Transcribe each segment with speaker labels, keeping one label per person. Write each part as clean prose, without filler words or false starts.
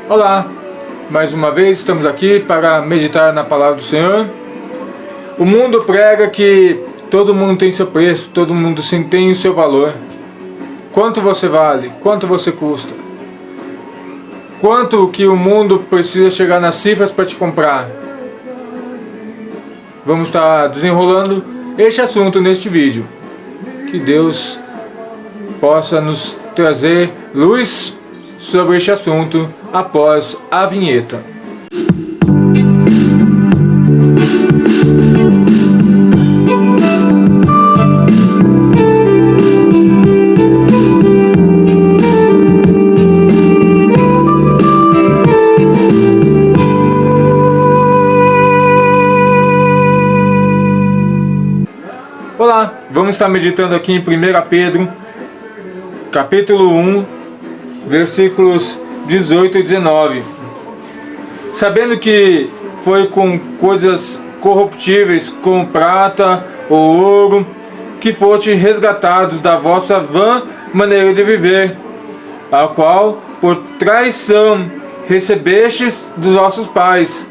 Speaker 1: Olá, mais uma vez estamos aqui para meditar na palavra do Senhor. O mundo prega que todo mundo tem seu preço, todo mundo tem o seu valor. Quanto você vale? Quanto você custa? Quanto que o mundo precisa chegar nas cifras para te comprar? Vamos estar desenrolando este assunto neste vídeo. Que Deus possa nos trazer luz sobre este assunto após a vinheta. Olá, vamos estar meditando aqui em 1 Pedro, capítulo 1, versículos 18 e 19. Sabendo que foi com coisas corruptíveis, como prata ou ouro, que foste resgatados da vossa vã maneira de viver, a qual por traição recebestes dos vossos pais,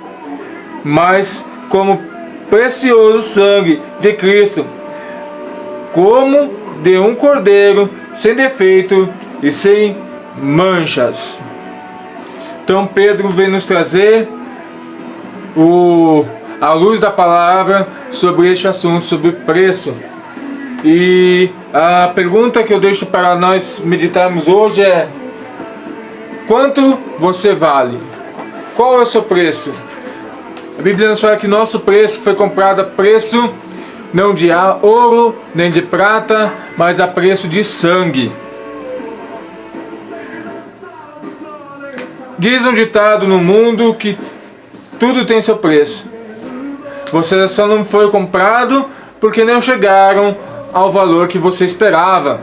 Speaker 1: mas como precioso sangue de Cristo, como de um cordeiro sem defeito e sem manchas. Então Pedro vem nos trazer a luz da palavra sobre este assunto, sobre preço. E a pergunta que eu deixo para nós meditarmos hoje é: quanto você vale? Qual é o seu preço? A Bíblia nos fala que nosso preço foi comprado a preço não de ouro nem de prata, mas a preço de sangue. Diz um ditado no mundo que tudo tem seu preço. Você só não foi comprado porque não chegaram ao valor que você esperava.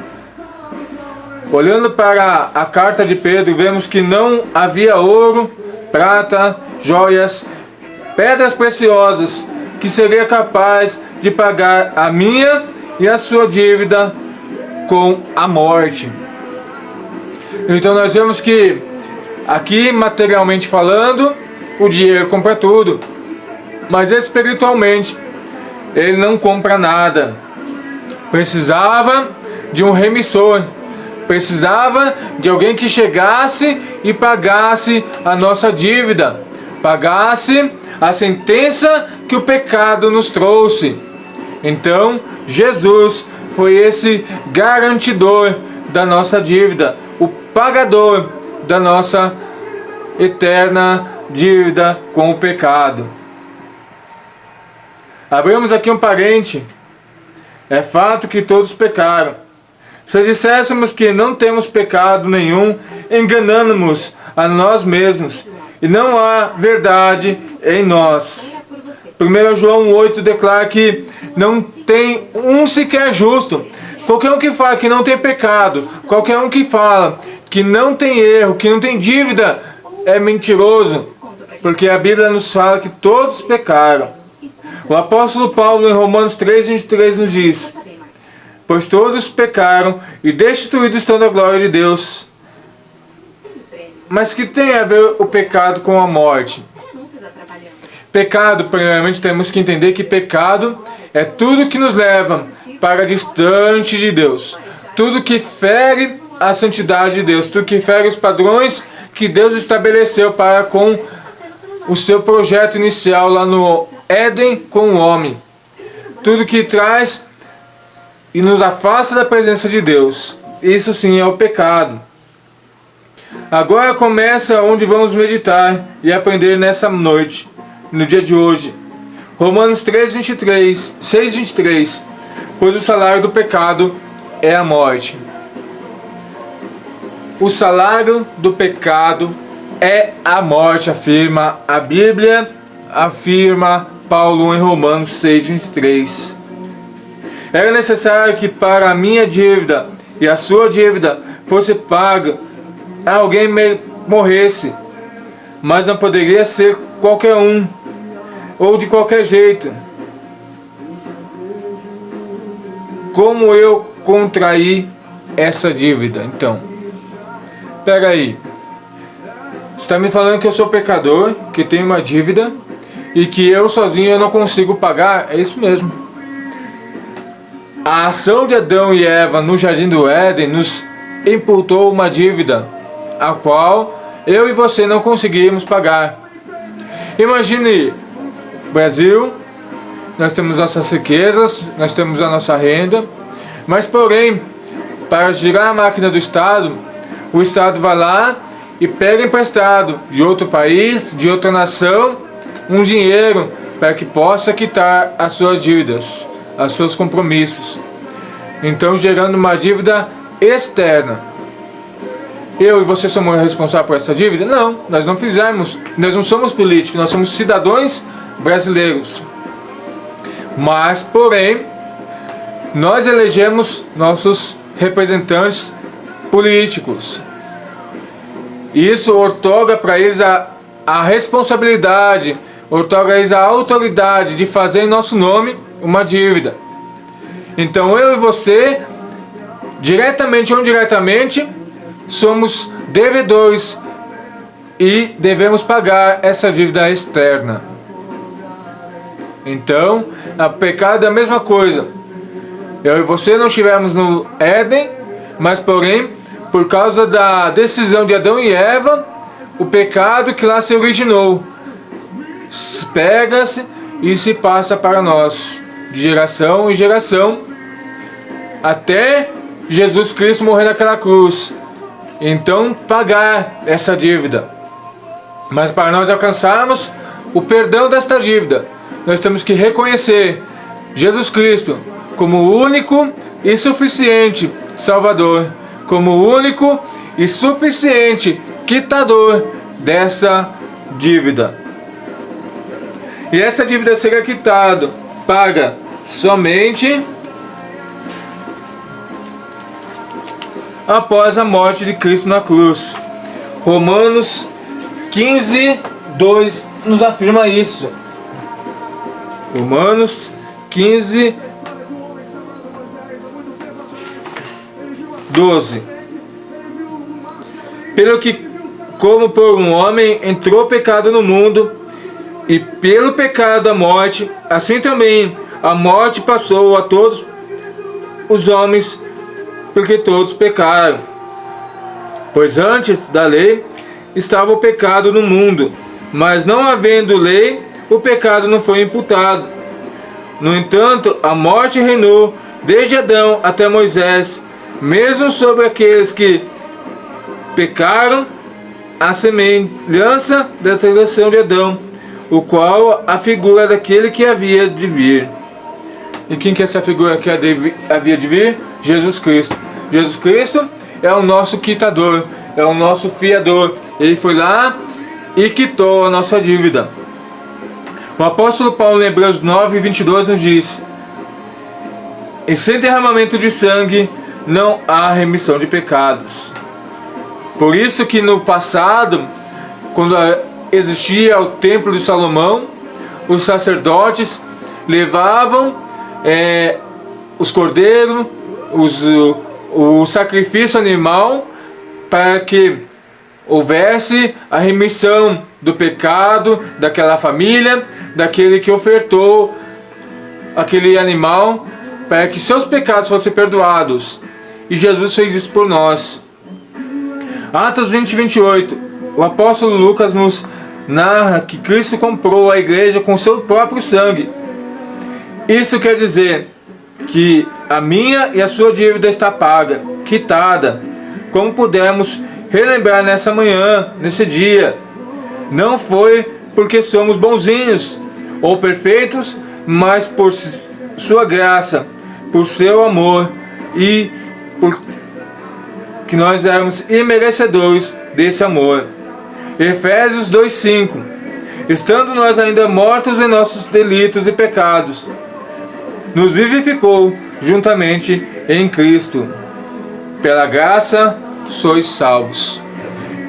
Speaker 1: Olhando para a carta de Pedro, vemos que não havia ouro, prata, joias, pedras preciosas que seria capaz de pagar a minha e a sua dívida com a morte. Então nós vemos que aqui, materialmente falando, o dinheiro compra tudo, mas espiritualmente ele não compra nada. Precisava de um remissor, precisava de alguém que chegasse e pagasse a nossa dívida, pagasse a sentença que o pecado nos trouxe. Então Jesus foi esse garantidor da nossa dívida, o pagador da nossa eterna dívida com o pecado. Abrimos aqui um parente. É fato que todos pecaram. Se disséssemos que não temos pecado nenhum, enganamos a nós mesmos, e não há verdade em nós. 1 João 8 declara que não tem um sequer justo. Qualquer um que fala que não tem pecado, qualquer um que fala que não tem erro, que não tem dívida, é mentiroso, porque a Bíblia nos fala que todos pecaram. O apóstolo Paulo em Romanos 3:23 nos diz: pois todos pecaram e destituídos estão da glória de Deus. Mas que tem a ver o pecado com a morte? Pecado, primeiramente temos que entender que pecado é tudo que nos leva para distante de Deus, tudo que fere a santidade de Deus, tudo que fere os padrões que Deus estabeleceu para com o seu projeto inicial lá no Éden com o homem, tudo que traz e nos afasta da presença de Deus. Isso sim é o pecado. Agora começa onde vamos meditar e aprender nessa noite, no dia de hoje. Romanos 3:23, 6:23. Pois o salário do pecado é a morte. O salário do pecado é a morte, afirma a Bíblia, afirma Paulo em Romanos 6:23. Era necessário que para a minha dívida e a sua dívida fosse paga, alguém morresse, mas não poderia ser qualquer um, ou de qualquer jeito. Como eu contraí essa dívida? Então, pega aí. Você está me falando que eu sou pecador, que tenho uma dívida e que eu sozinho eu não consigo pagar? É isso mesmo. A ação de Adão e Eva no Jardim do Éden nos imputou uma dívida, a qual eu e você não conseguimos pagar. Imagine, Brasil, nós temos nossas riquezas, nós temos a nossa renda, mas porém, para girar a máquina do Estado, o Estado vai lá e pega emprestado de outro país, de outra nação, um dinheiro para que possa quitar as suas dívidas, os seus compromissos. Então, gerando uma dívida externa. Eu e você somos responsáveis por essa dívida? Não, nós não fizemos. Nós não somos políticos, nós somos cidadãos brasileiros. Mas, porém, nós elegemos nossos representantes políticos. Isso outorga para eles a responsabilidade, outorga a eles a autoridade de fazer em nosso nome uma dívida. Então eu e você, diretamente ou indiretamente, somos devedores e devemos pagar essa dívida externa. Então, o pecado é a mesma coisa. Eu e você não estivemos no Éden, mas porém, por causa da decisão de Adão e Eva, o pecado que lá se originou pega-se e se passa para nós, de geração em geração, até Jesus Cristo morrer naquela cruz. Então, pagar essa dívida. Mas para nós alcançarmos o perdão desta dívida, nós temos que reconhecer Jesus Cristo como o único e suficiente Salvador, como o único e suficiente quitador dessa dívida. E essa dívida será quitada, paga somente após a morte de Cristo na cruz. Romanos 15, 2 nos afirma isso. Romanos 15, 12. Pelo que, como por um homem entrou o pecado no mundo, e pelo pecado a morte, assim também a morte passou a todos os homens, porque todos pecaram. Pois antes da lei estava o pecado no mundo, mas não havendo lei, o pecado não foi imputado. No entanto, a morte reinou desde Adão até Moisés, mesmo sobre aqueles que pecaram, a semelhança da transgressão de Adão, o qual a figura daquele que havia de vir. E quem que é essa figura que havia de vir? Jesus Cristo. Jesus Cristo é o nosso quitador, é o nosso fiador. Ele foi lá e quitou a nossa dívida. O apóstolo Paulo em Hebreus 9, 22 nos diz: e sem derramamento de sangue não há remissão de pecados. Por isso que no passado, quando existia o templo de Salomão, os sacerdotes levavam os cordeiros, o sacrifício animal, para que houvesse a remissão do pecado daquela família, daquele que ofertou aquele animal, para que seus pecados fossem perdoados. E Jesus fez isso por nós. Atos 20, 28. O apóstolo Lucas nos narra que Cristo comprou a igreja com seu próprio sangue. Isso quer dizer que a minha e a sua dívida está paga, quitada. Como pudemos relembrar nessa manhã, nesse dia. Não foi porque somos bonzinhos ou perfeitos, mas por sua graça, por seu amor e por que nós éramos imerecedores desse amor. Efésios 2:5. Estando nós ainda mortos em nossos delitos e pecados, nos vivificou juntamente em Cristo. Pela graça sois salvos.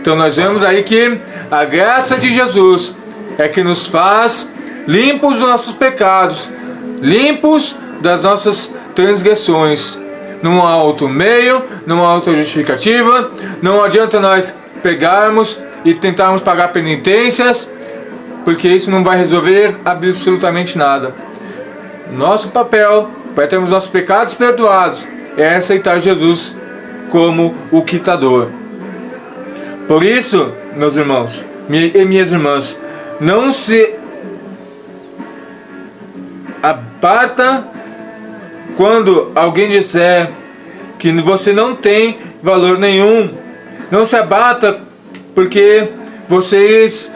Speaker 1: Então nós vemos aí que a graça de Jesus é que nos faz limpos dos nossos pecados, limpos das nossas transgressões. Não há outro meio, não há outra justificativa. Não adianta nós pegarmos e tentarmos pagar penitências, porque isso não vai resolver absolutamente nada. Nosso papel para termos nossos pecados perdoados é aceitar Jesus como o quitador. Por isso, meus irmãos e minhas irmãs, não se aparta quando alguém disser que você não tem valor nenhum. Não se abata, porque vocês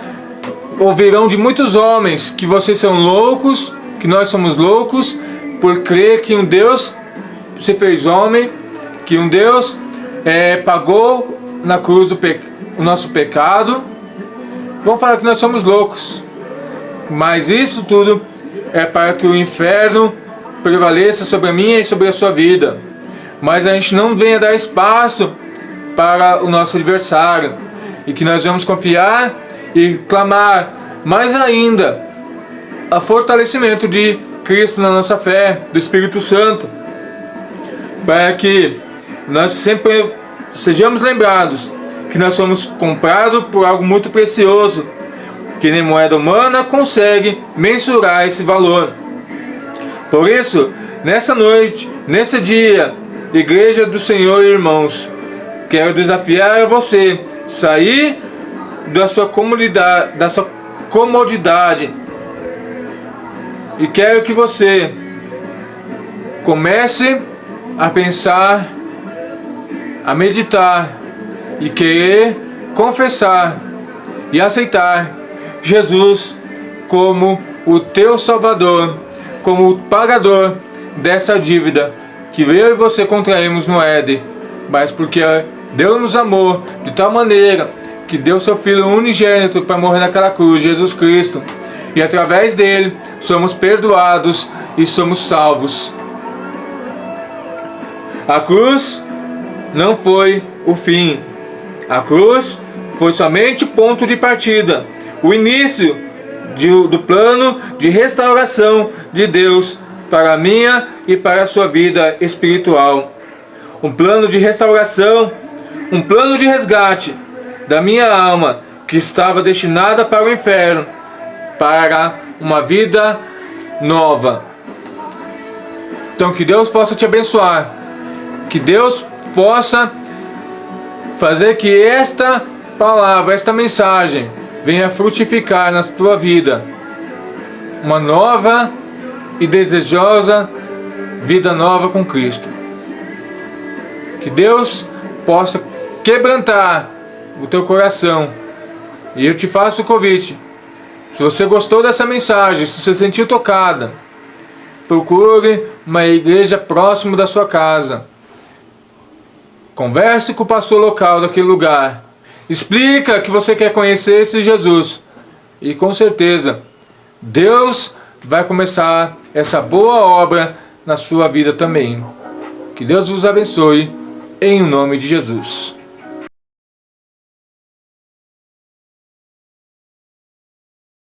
Speaker 1: ouvirão de muitos homens que vocês são loucos, que nós somos loucos, por crer que um Deus se fez homem, que um Deus pagou na cruz o nosso pecado. Vão falar que nós somos loucos, mas isso tudo é para que o inferno prevaleça sobre a minha e sobre a sua vida. Mas a gente não venha dar espaço para o nosso adversário, e que nós vamos confiar e clamar mais ainda o fortalecimento de Cristo na nossa fé, do Espírito Santo, para que nós sempre sejamos lembrados que nós somos comprados por algo muito precioso, que nem moeda humana consegue mensurar esse valor. Por isso, nessa noite, nesse dia, Igreja do Senhor e irmãos, quero desafiar você a sair da sua comodidade, e quero que você comece a pensar, a meditar e querer confessar e aceitar Jesus como o teu Salvador, como o pagador dessa dívida que eu e você contraímos no Éden, mas porque Deus nos amou de tal maneira que deu seu Filho unigênito para morrer naquela cruz, Jesus Cristo, e através dele somos perdoados e somos salvos. A cruz não foi o fim, a cruz foi somente o ponto de partida, o início do plano de restauração de Deus para a minha e para a sua vida espiritual. Um plano de restauração, um plano de resgate da minha alma, que estava destinada para o inferno, para uma vida nova. Então que Deus possa te abençoar, que Deus possa fazer que esta palavra, esta mensagem venha frutificar na tua vida uma nova e desejosa vida nova com Cristo. Que Deus possa quebrantar o teu coração. E eu te faço o convite: se você gostou dessa mensagem, se você sentiu tocada, procure uma igreja próximo da sua casa. Converse com o pastor local daquele lugar. Explica que você quer conhecer esse Jesus. E com certeza Deus vai começar essa boa obra na sua vida também. Que Deus vos abençoe, em nome de Jesus.